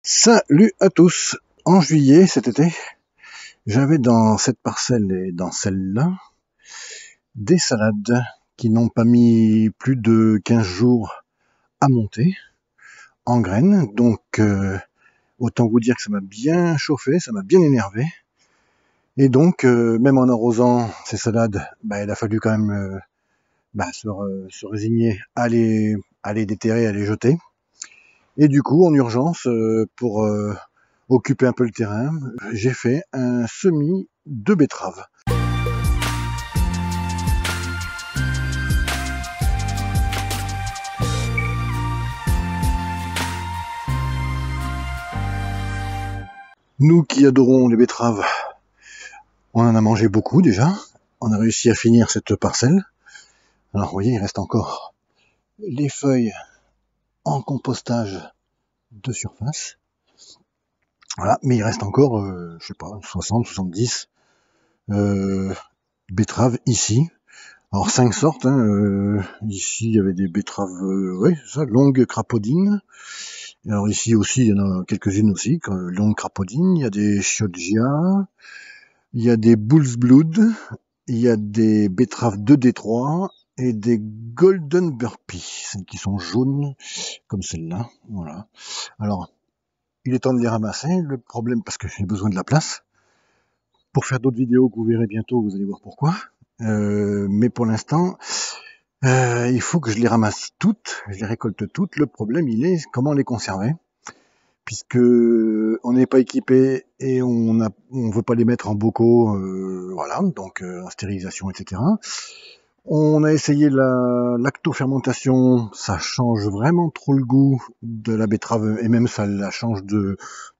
Salut à tous! En juillet cet été, j'avais dans cette parcelle et dans celle-là des salades qui n'ont pas mis plus de 15 jours à monter en graines. Donc autant vous dire que ça m'a bien chauffé, ça m'a bien énervé. Et donc même en arrosant ces salades, il a fallu quand même se résigner à les déterrer, à les jeter. Et du coup, en urgence, pour occuper un peu le terrain, j'ai fait un semis de betteraves. Nous qui adorons les betteraves, on en a mangé beaucoup déjà. On a réussi à finir cette parcelle. Alors vous voyez, il reste encore les feuilles en compostage de surface. Voilà, mais il reste encore, je sais pas, 60, 70 betteraves ici. Alors 5 sortes, ici il y avait des betteraves, longues crapaudines. Alors ici aussi il y en a quelques-unes aussi, longues crapaudines. Il y a des chioggia, il y a des bull's blood, il y a des betteraves de Détroit et des golden burpee, celles qui sont jaunes comme celle-là. Voilà. Alors il est temps de les ramasser. Le problème, parce que j'ai besoin de la place pour faire d'autres vidéos que vous verrez bientôt, vous allez voir pourquoi. Mais pour l'instant, il faut que je les ramasse toutes, je les récolte toutes. Le problème, il est comment les conserver, puisque on n'est pas équipé et on veut pas les mettre en bocaux, voilà, donc en stérilisation, etc. On a essayé la lactofermentation, ça change vraiment trop le goût de la betterave et même ça la change de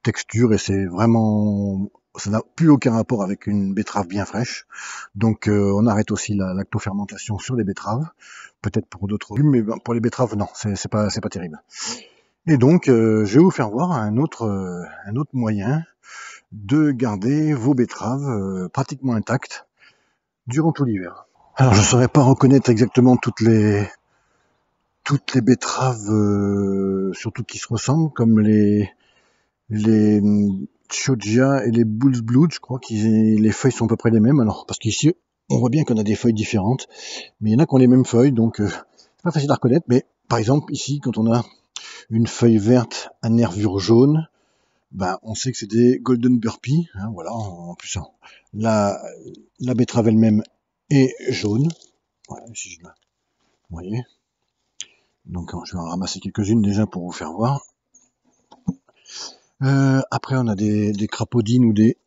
texture et c'est vraiment, ça n'a plus aucun rapport avec une betterave bien fraîche. Donc on arrête aussi la lactofermentation sur les betteraves, peut-être pour d'autres légumes, mais pour les betteraves non, c'est pas terrible. Et donc je vais vous faire voir un autre moyen de garder vos betteraves pratiquement intactes durant tout l'hiver. Alors je ne saurais pas reconnaître exactement toutes les betteraves, surtout qui se ressemblent, comme les chioggia et les bull's blood. Je crois que les feuilles sont à peu près les mêmes. Alors parce qu'ici on voit bien qu'on a des feuilles différentes, mais il y en a qui ont les mêmes feuilles, donc c'est pas facile à reconnaître. Mais par exemple ici, quand on a une feuille verte à nervure jaune, on sait que c'est des golden burpee. Voilà, en plus la betterave elle-même est jaune. Voilà, si je la... Vous voyez. Donc je vais en ramasser quelques-unes déjà pour vous faire voir. Après on a des crapaudines ou des...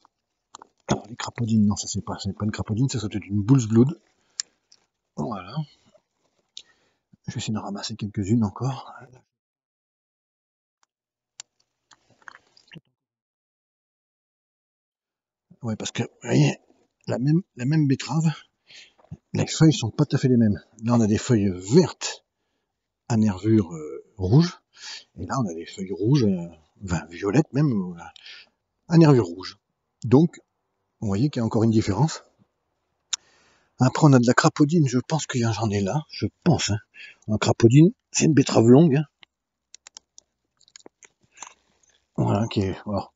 Alors les crapaudines, non ça c'est pas une crapaudine, ça peut être une bull's blood. Voilà. Je vais essayer d'en ramasser quelques-unes encore. Ouais, parce que vous voyez, la même betterave, les feuilles sont pas tout à fait les mêmes. Là on a des feuilles vertes à nervure rouge, et là on a des feuilles rouges, violettes même, à nervure rouge. Donc vous voyez qu'il y a encore une différence. Après, on a de la crapaudine, je pense que j'en ai là, je pense. En crapaudine, c'est une betterave longue. Voilà, qui est... Alors,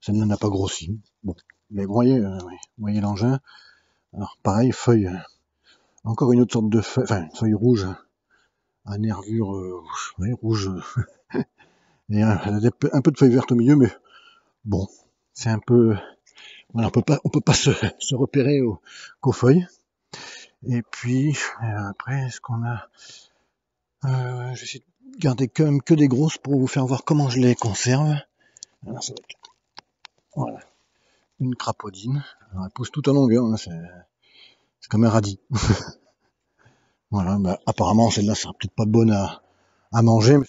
celle-là n'a pas grossi. Bon, mais vous voyez l'engin. Alors, pareil, feuille, encore une autre sorte de feuille, enfin, une feuille rouge, à nervure rouge. Et un peu de feuille verte au milieu, mais bon, c'est un peu... Voilà, on peut pas se repérer qu'aux feuilles. Et puis, après, est-ce qu'on a... je vais essayer de garder quand même que des grosses pour vous faire voir comment je les conserve. Alors, ça va être... Voilà, une crapaudine. Alors, elle pousse tout en longueur, c'est comme un radis. Voilà, apparemment celle-là sera peut-être pas bonne à manger. Mais...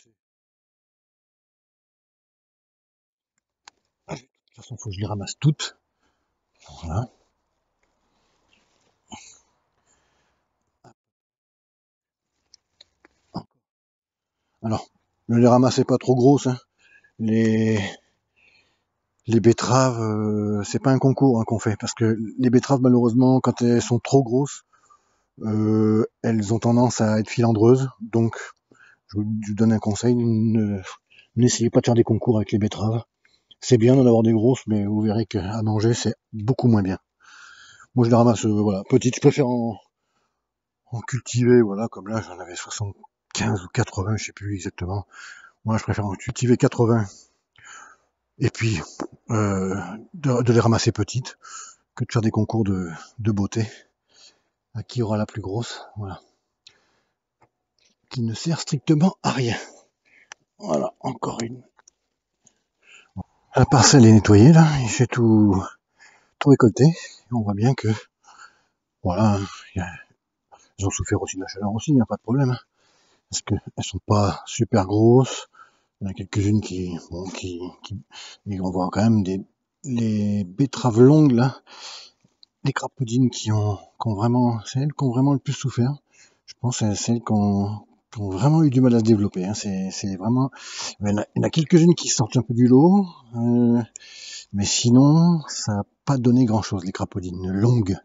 de toute façon, il faut que je les ramasse toutes. Voilà. Alors, ne les ramassez pas trop grosses. Les betteraves, c'est pas un concours qu'on fait, parce que les betteraves, malheureusement, quand elles sont trop grosses, elles ont tendance à être filandreuses. Donc, je vous donne un conseil, N'essayez pas de faire des concours avec les betteraves. C'est bien d'en avoir des grosses, mais vous verrez qu'à manger, c'est beaucoup moins bien. Moi, je les ramasse, voilà, petites. Je préfère en cultiver, voilà, comme là, j'en avais 75 ou 80, je sais plus exactement. Moi, je préfère en cultiver 80. Et puis, de les ramasser petites, que de faire des concours de beauté. À qui aura la plus grosse, voilà. Qui ne sert strictement à rien. Voilà, encore une. La parcelle est nettoyée, là. J'ai tout récolté. Et on voit bien que, voilà, ils ont souffert aussi de la chaleur aussi, il n'y a pas de problème. Parce qu'elles sont pas super grosses. Il y en a quelques-unes et on voit quand même les betteraves longues, là. Les crapaudines qui ont vraiment, c'est elles qui ont vraiment le plus souffert. Je pense que c'est celles qui ont vraiment eu du mal à se développer. Hein. C'est vraiment, il y en a quelques-unes qui sortent un peu du lot, mais sinon, ça n'a pas donné grand-chose, les crapaudines longues.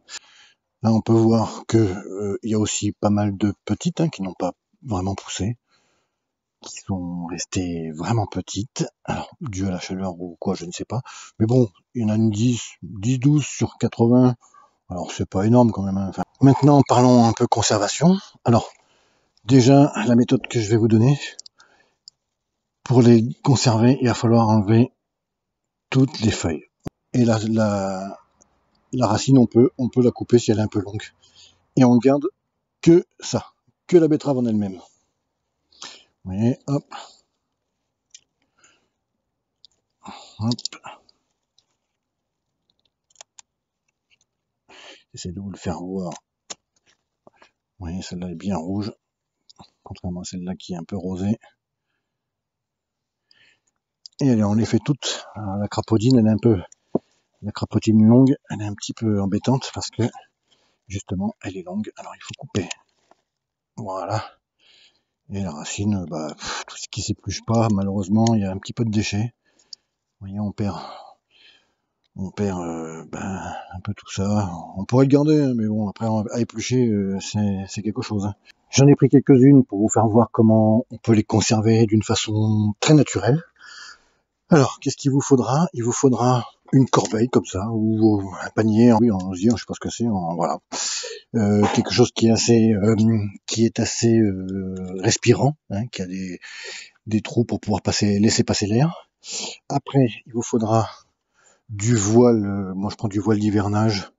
Là, on peut voir que il y a aussi pas mal de petites qui n'ont pas vraiment poussé, qui sont restées vraiment petites. Alors, dû à la chaleur ou quoi, je ne sais pas. Mais bon, il y en a une 12 sur 80. Alors, c'est pas énorme quand même. Hein. Enfin, maintenant, parlons un peu conservation. Alors, déjà, la méthode que je vais vous donner, pour les conserver, il va falloir enlever toutes les feuilles. Et la racine, on peut la couper si elle est un peu longue. Et on garde que ça, que la betterave en elle-même. Vous voyez, hop. Hop. J'essaie de vous le faire voir. Vous voyez, celle-là est bien rouge, contrairement à celle-là qui est un peu rosée. Et allez, on les fait toutes. Alors, la crapaudine, la crapaudine longue, elle est un petit peu embêtante parce que, justement, elle est longue. Alors, il faut couper. Voilà. Et la racine, tout ce qui s'épluche pas, malheureusement, il y a un petit peu de déchets. Vous voyez, on perd un peu tout ça. On pourrait le garder, hein, mais bon, après à éplucher, c'est quelque chose. Hein. J'en ai pris quelques-unes pour vous faire voir comment on peut les conserver d'une façon très naturelle. Alors, qu'est-ce qu'il vous faudra? Il vous faudra une corbeille comme ça, ou un panier, oui, en osier, je sais pas ce que c'est, voilà. Quelque chose qui est assez respirant, hein, qui a des trous pour pouvoir laisser passer l'air. Après, il vous faudra du voile, moi je prends du voile d'hivernage,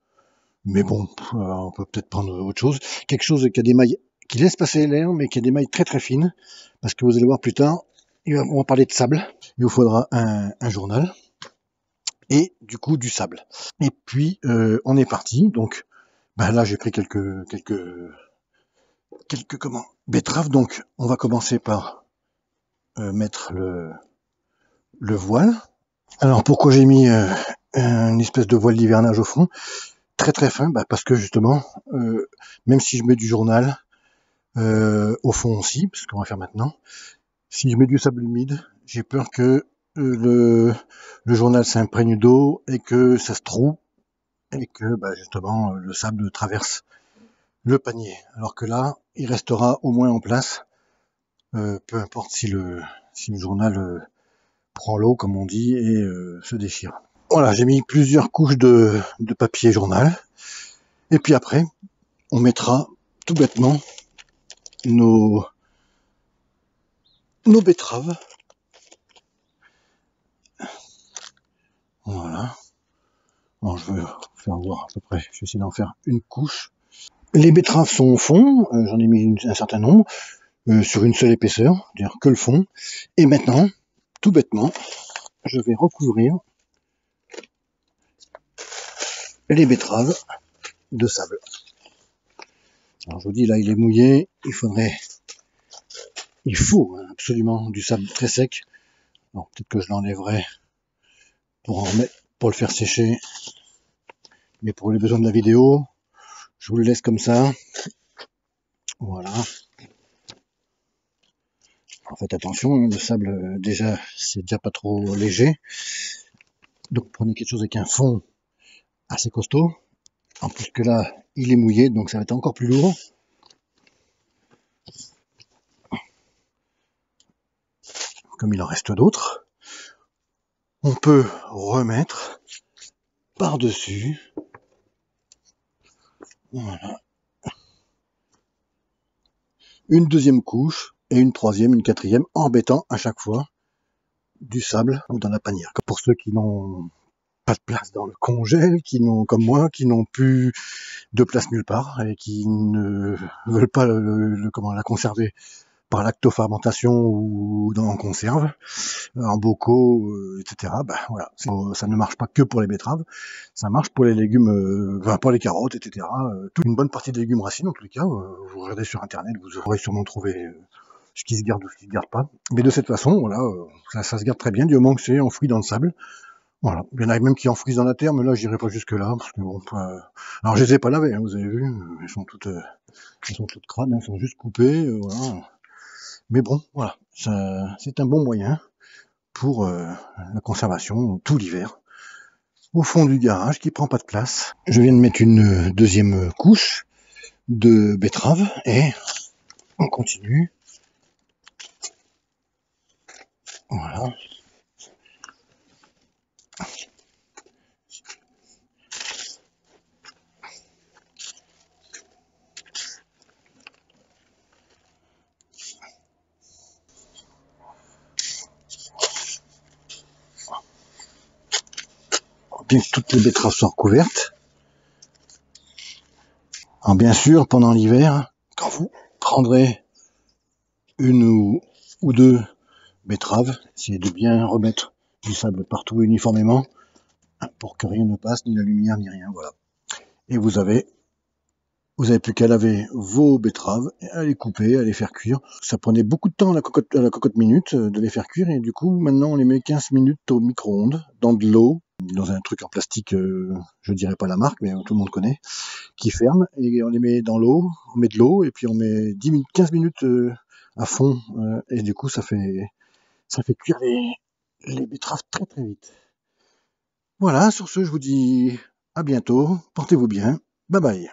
mais bon, on peut peut-être prendre autre chose. Quelque chose qui a des mailles, qui laisse passer l'air, mais qui a des mailles très très fines, parce que vous allez voir plus tard, on va parler de sable. Il vous faudra un journal, et du coup du sable. Et puis, on est parti, donc, là j'ai pris quelques betteraves, donc on va commencer par mettre le voile. Alors pourquoi j'ai mis une espèce de voile d'hivernage au fond, très très fin, parce que justement, même si je mets du journal au fond aussi, ce qu'on va faire maintenant, si je mets du sable humide, j'ai peur que le journal s'imprègne d'eau et que ça se trouve et que justement le sable traverse le panier. Alors que là, il restera au moins en place, peu importe si le journal prend l'eau, comme on dit, et se déchire. Voilà, j'ai mis plusieurs couches de papier journal. Et puis après, on mettra tout bêtement nos betteraves. Voilà. Alors, je vais faire voir à peu près. Je vais essayer d'en faire une couche. Les betteraves sont au fond. J'en ai mis un certain nombre sur une seule épaisseur, c'est-à-dire que le fond. Et maintenant, tout bêtement, je vais recouvrir les betteraves de sable. Alors je vous dis, là il est mouillé, il faut absolument du sable très sec. Alors peut-être que je l'enlèverai pour le faire sécher. Mais pour les besoins de la vidéo, je vous le laisse comme ça. Voilà. En fait attention, le sable déjà c'est déjà pas trop léger. Donc prenez quelque chose avec un fond assez costaud. En plus que là, il est mouillé, donc ça va être encore plus lourd. comme il en reste d'autres, on peut remettre par-dessus, voilà, une deuxième couche et une troisième, une quatrième, en embêtant à chaque fois du sable ou dans la panière. Pour ceux qui n'ont pas de place dans le congèle, qui n'ont, comme moi, qui n'ont plus de place nulle part et qui ne veulent pas comment la conserver par lactofermentation ou en conserve, en bocaux, etc. Ben voilà, ça ne marche pas que pour les betteraves, ça marche pour les légumes, enfin pour les carottes, etc. Toute une bonne partie des légumes racines, en tous les cas. Vous regardez sur internet, vous aurez sûrement trouvé ce qui se garde ou ce qui se garde pas. Mais de cette façon, voilà, ça se garde très bien, du moment que c'est enfoui dans le sable. Voilà. Il y en a même qui enfouissent dans la terre, mais là, j'irai pas jusque là, parce que bon, alors je les ai pas lavées, hein, vous avez vu, elles sont toutes crades, elles sont juste coupées, voilà. Mais bon, voilà, c'est un bon moyen pour la conservation tout l'hiver. Au fond du garage, qui prend pas de place. Je viens de mettre une deuxième couche de betterave et on continue. Voilà. Bien que toutes les betteraves soient recouvertes. Alors bien sûr, pendant l'hiver, quand vous prendrez une ou deux betteraves, essayez de bien remettre du sable partout uniformément pour que rien ne passe, ni la lumière, ni rien, voilà. Et vous avez plus qu'à laver vos betteraves, à les couper, à les faire cuire. Ça prenait beaucoup de temps à la cocotte minute de les faire cuire, et du coup, maintenant, on les met 15 minutes au micro-ondes, dans de l'eau, dans un truc en plastique, je dirais pas la marque, mais tout le monde connaît, qui ferme, et on les met dans l'eau, on met de l'eau, et puis on met 15 minutes à fond, et du coup, ça fait cuire les betteraves très très vite. Voilà, sur ce, je vous dis à bientôt, portez-vous bien, bye bye.